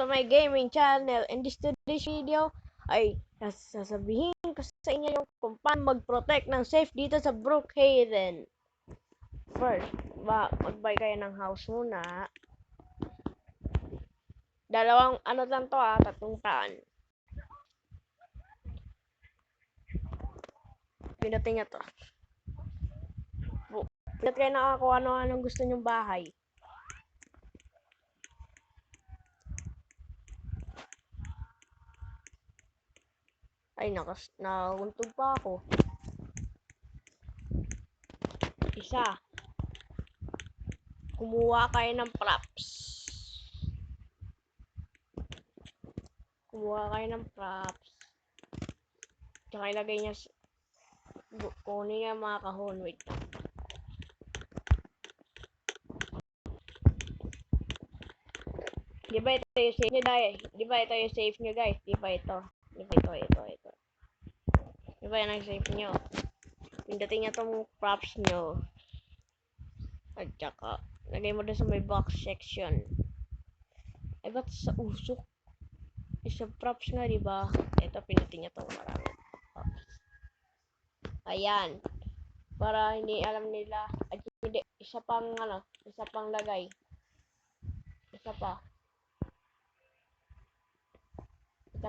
to my gaming channel. In today's video ay sasabihin ko sa inyo yung kung paano mag-protect ng safe dito sa Brookhaven. First, mag-buy kayo ng house muna. Dalawang ano lang to 300. Pinutin nyo to. Pinat kayo na kung anong gusto nyong bahay. Ay, nauntog pa ako. Isa. Kumuha kayo ng props. Tsaka ilagay niya kunin niya mga kahon. Wait lang. Diba ito yung safe nyo, guys? Diba ito yung safe nyo, guys? Diba ito? Ito. Diba yan ang safe nyo? Pindutin nyo itong props nyo. At saka, lagay mo doon sa may box section. Ay, ba't sa usok? Isa props nga, diba? Ito, pindutin nyo itong marami props. Ayan. Para hindi alam nila. At hindi, isa pang lagay. Isa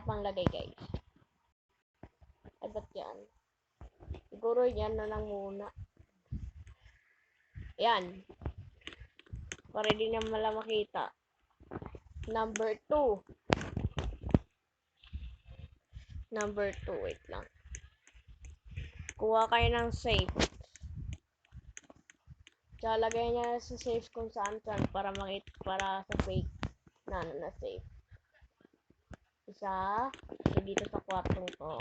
pang lagay, guys. Ay, ba't yan? Siguro yan na lang muna. Yan. Para di na mala makita. Number 2. Wait lang. Kuha kayo ng safe. Tsaka lagay niya sa safe kung saan para makita, para sa fake na safe. Isa. Dito sa kwartong to.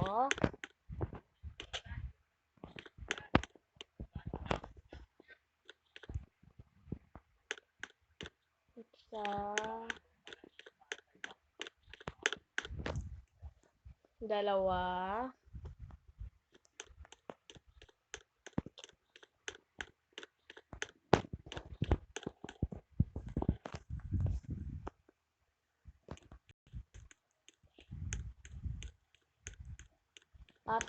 Isa. Dalawa. At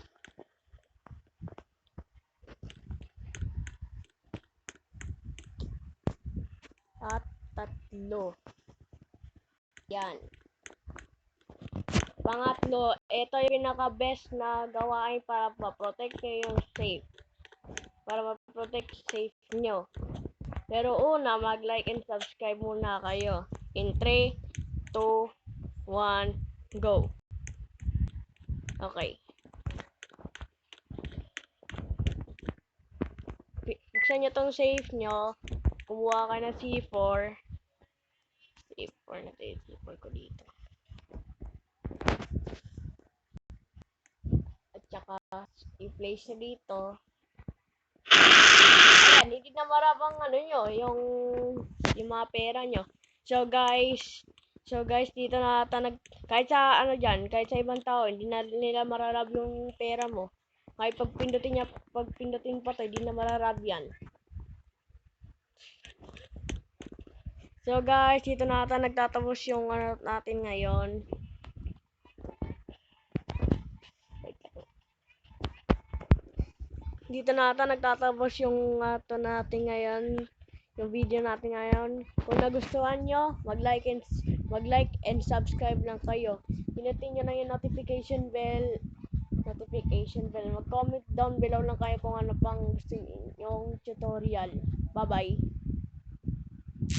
3. Yan. Pangatlo, ito yung pinaka-best na gawain para ma-protect nyo yung safe. Para ma-protect safe nyo. Pero una, mag-like and subscribe muna kayo. In 3, 2, 1, go! Okay. Buksan nyo tong safe nyo. Kumuha ka ng C4. C4 na tayo. C4 ko dito. At saka, i-place nyo dito. Ayan, hindi na marabang yung mga pera nyo. So guys, dito na kahit sa kahit sa ibang tao, hindi na nila mararab yung pera mo. Kahit pagpindutin pa to, hindi na mararab yan. So guys, dito na nagtatapos yung natin ngayon. Dito na nagtatapos yung natin ngayon. Yung video natin ngayon. Kung nagustuhan nyo, mag-like and subscribe lang kayo. Pinutin nyo na yung notification bell. Mag-comment down below lang kayo kung ano pang gusto yung tutorial. Bye-bye.